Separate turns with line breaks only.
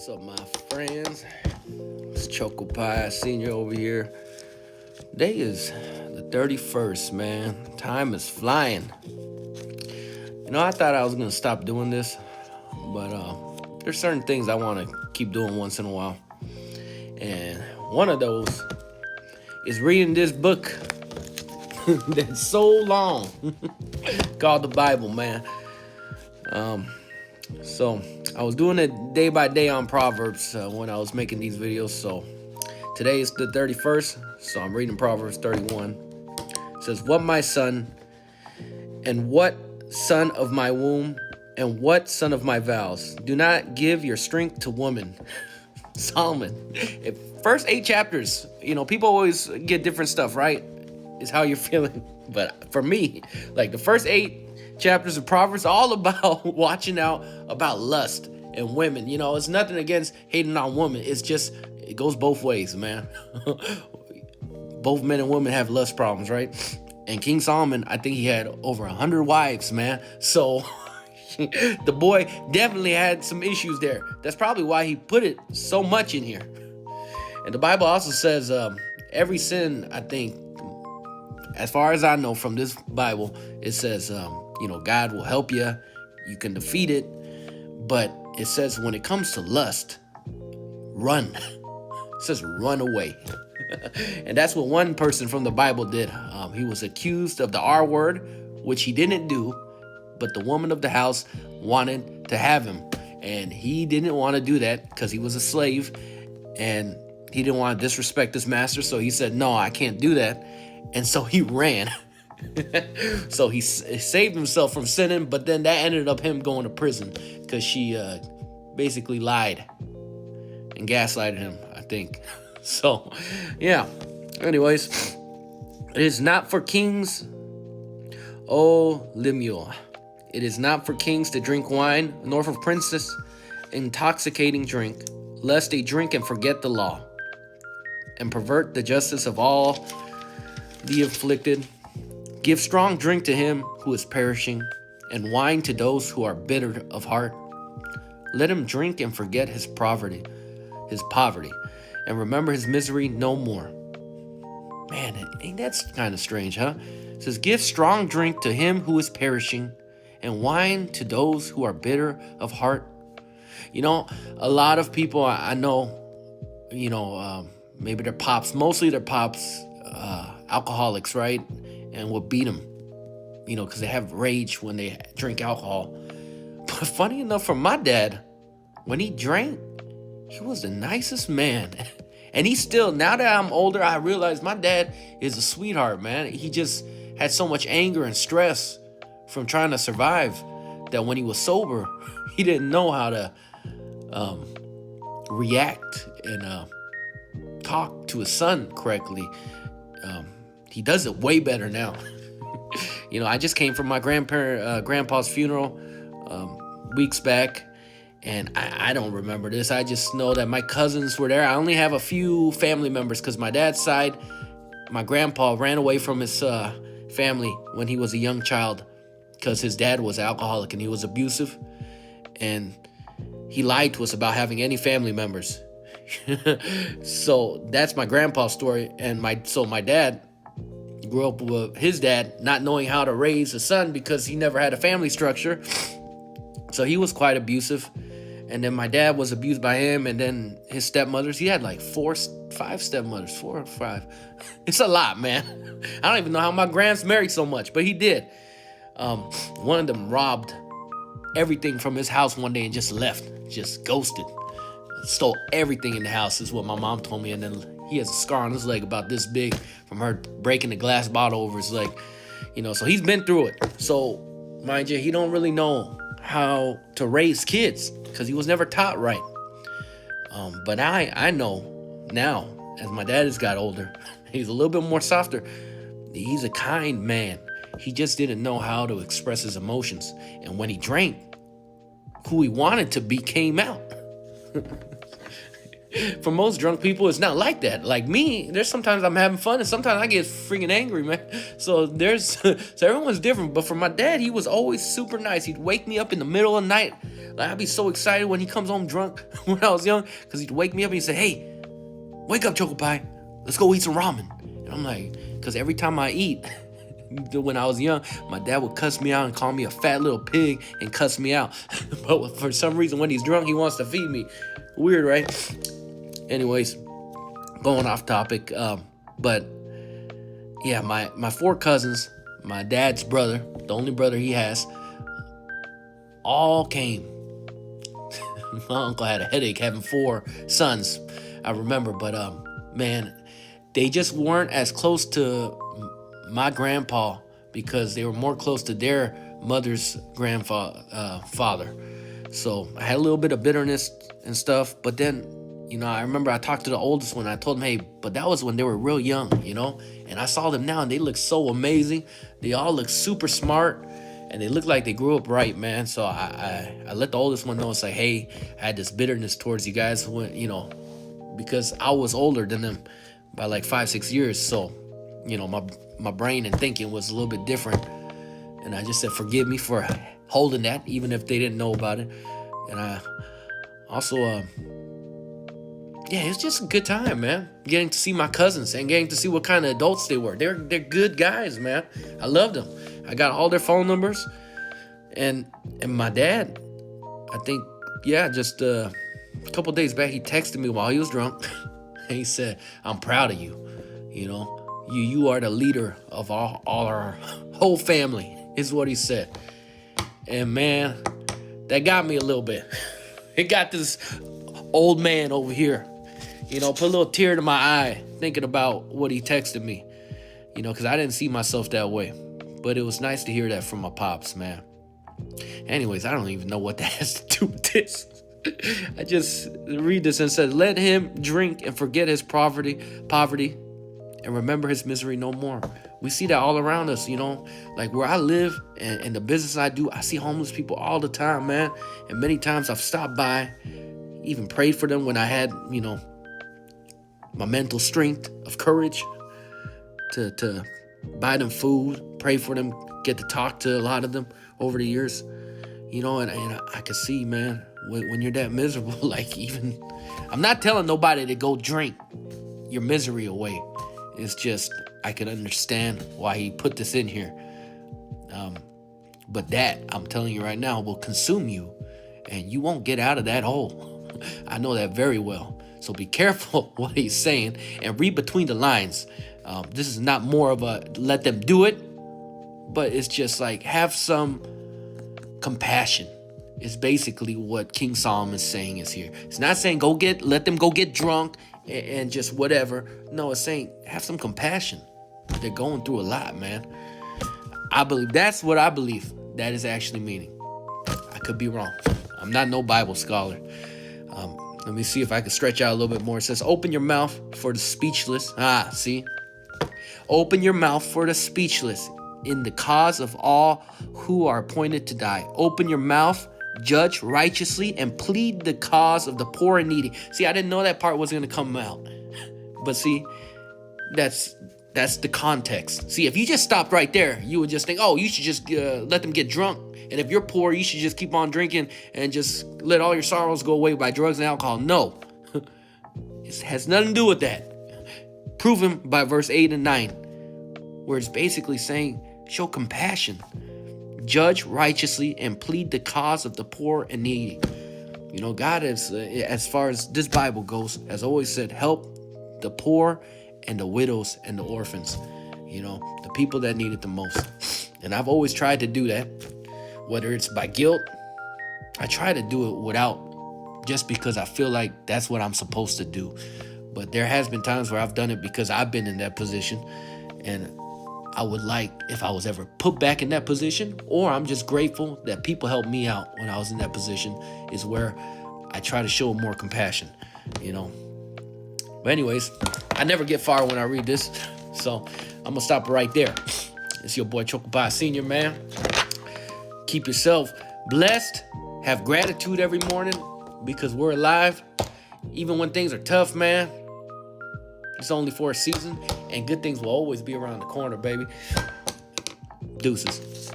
What's up, my friends? It's ChocopieSenior over here. Today is the 31st, man. Time is flying. I thought I was gonna stop doing this, but there's certain things I want to keep doing once in a while, and one of those is reading this book that's so long called the Bible, man. So I was doing it day by day on Proverbs when I was making these videos. So today is the 31st, so I'm reading Proverbs 31. It says, "What, my son, and what son of my womb, and what son of my vows, do not give your strength to woman." Solomon. First 8 chapters, people always get different stuff, right? Is how you're feeling. But for me, like the first 8 chapters of Proverbs, all about watching out about lust and women. It's nothing against hating on women. It's just, it goes both ways, man. Both men and women have lust problems, right? And King Solomon, I think he had over 100 wives, man. So the boy definitely had some issues there. That's probably why he put it so much in here. And the Bible also says every sin, I think, as far as I know from this Bible, it says, God will help you. You can defeat it. But it says when it comes to lust, run. It says run away. And that's what one person from the Bible did. He was accused of the R word, which he didn't do. But the woman of the house wanted to have him. And he didn't want to do that because he was a slave. And he didn't want to disrespect his master. So he said, no, I can't do that. And so he ran. So he saved himself from sinning, but then that ended up him going to prison because she basically lied and gaslighted him, I think. So, yeah. Anyways, it is not for kings, O Lemuel. It is not for kings to drink wine, nor for princes intoxicating drink, lest they drink and forget the law, and pervert the justice of all the afflicted. Give strong drink to him who is perishing, and wine to those who are bitter of heart. Let him drink and forget his poverty, and remember his misery no more. Man, ain't that kind of strange, huh? It says, give strong drink to him who is perishing, and wine to those who are bitter of heart. A lot of people I know, maybe their pops, mostly their pops, alcoholics, right? And will beat them, because they have rage when they drink alcohol. But funny enough, for my dad, when he drank, he was the nicest man. And he still, now that I'm older, I realize my dad is a sweetheart, man. He just had so much anger and stress from trying to survive that when he was sober, he didn't know how to react and talk to his son correctly. He does it way better now. I just came from my grandpa's funeral weeks back, and I don't remember this. I just know that my cousins were there. I only have a few family members because my dad's side, my grandpa ran away from his family when he was a young child because his dad was alcoholic and he was abusive, and he lied to us about having any family members. So that's my grandpa's story. And my dad grew up with his dad not knowing how to raise a son because he never had a family structure. So he was quite abusive. And then my dad was abused by him, and then his stepmothers. He had like 4 or 5 stepmothers, 4 or 5. It's a lot, man. I don't even know how my grands married so much, but he did. One of them robbed everything from his house one day and just left, just ghosted. Stole everything in the house, is what my mom told me. And then he has a scar on his leg about this big from her breaking the glass bottle over his leg. So he's been through it. So, mind you, he don't really know how to raise kids because he was never taught right. But I know now, as my dad has got older, he's a little bit more softer. He's a kind man. He just didn't know how to express his emotions. And when he drank, who he wanted to be came out. For most drunk people, it's not like that. Like me, there's sometimes I'm having fun and sometimes I get freaking angry, man. So so everyone's different. But for my dad, he was always super nice. He'd wake me up in the middle of the night Like, I'd be so excited when he comes home drunk when I was young, because he'd wake me up and he'd say, hey, wake up, Chocopie. Let's go eat some ramen. And I'm like, because every time I eat, when I was young, my dad would cuss me out and call me a fat little pig and cuss me out. But for some reason, when he's drunk, he wants to feed me. Weird, right? Anyways, going off topic. But yeah, my 4 cousins, my dad's brother, the only brother he has, all came. My uncle had a headache having 4 sons, I remember. But man, they just weren't as close to my grandpa because they were more close to their mother's father. So I had a little bit of bitterness and stuff. But then, you know, I remember I talked to the oldest one. I told him, hey, but that was when they were real young, you know. And I saw them now, and they look so amazing. They all look super smart, and they look like they grew up right, man. So I let the oldest one know, and say, hey, I had this bitterness towards you guys when, you know, because I was older than them by like 5-6 years. So, you know, my brain and thinking was a little bit different. And I just said, forgive me for holding that, even if they didn't know about it. And I also, yeah, it's just a good time, man. Getting to see my cousins and getting to see what kind of adults they were. They're good guys, man. I loved them. I got all their phone numbers. And my dad, I think, yeah, just a couple days back, he texted me while he was drunk. And he said, I'm proud of you. You know, you are the leader of all our whole family, is what he said. And man, that got me a little bit. It got this old man over here, you know, put a little tear to my eye thinking about what he texted me, you know, because I didn't see myself that way. But it was nice to hear that from my pops, man. Anyways, I don't even know what that has to do with this. I just read this and said, let him drink and forget his poverty and remember his misery no more. We see that all around us, you know, like where I live and the business I do, I see homeless people all the time, man. And many times I've stopped by, even prayed for them when I had, you know, my mental strength of courage to buy them food, pray for them, get to talk to a lot of them over the years, you know, and I could see, man, when you're that miserable, like even, I'm not telling nobody to go drink your misery away. It's just, I could understand why he put this in here. But that, I'm telling you right now, will consume you and you won't get out of that hole. I know that very well. So be careful what he's saying and read between the lines. This is not more of a let them do it, but it's just like have some compassion. Is basically what King Solomon is saying is here. It's not saying let them go get drunk and just whatever. No, it's saying have some compassion. They're going through a lot, man. I believe that's what I believe that is actually meaning. I could be wrong. I'm not no Bible scholar. Let me see if I can stretch out a little bit more. It says, open your mouth for the speechless. See? Open your mouth for the speechless in the cause of all who are appointed to die. Open your mouth, judge righteously, and plead the cause of the poor and needy. See, I didn't know that part was going to come out. But see, that's the context. See, if you just stopped right there, you would just think, oh, you should just let them get drunk. And if you're poor, you should just keep on drinking and just let all your sorrows go away by drugs and alcohol. No. It has nothing to do with that. Proven by verse 8 and 9, where it's basically saying, show compassion, judge righteously, and plead the cause of the poor and needy. You know, God is, as far as this Bible goes, has always said, help the poor and the widows and the orphans, you know, the people that need it the most. And I've always tried to do that, whether it's by guilt. I try to do it without, just because I feel like that's what I'm supposed to do. But there has been times where I've done it because I've been in that position, and I would like if I was ever put back in that position, or I'm just grateful that people helped me out when I was in that position, is where I try to show more compassion, you know. But anyways, I never get far when I read this, so I'm gonna stop right there. It's your boy ChocopieSenior, man. Keep yourself blessed. Have gratitude every morning because we're alive. Even when things are tough, man, it's only for a season, and good things will always be around the corner, baby. Deuces.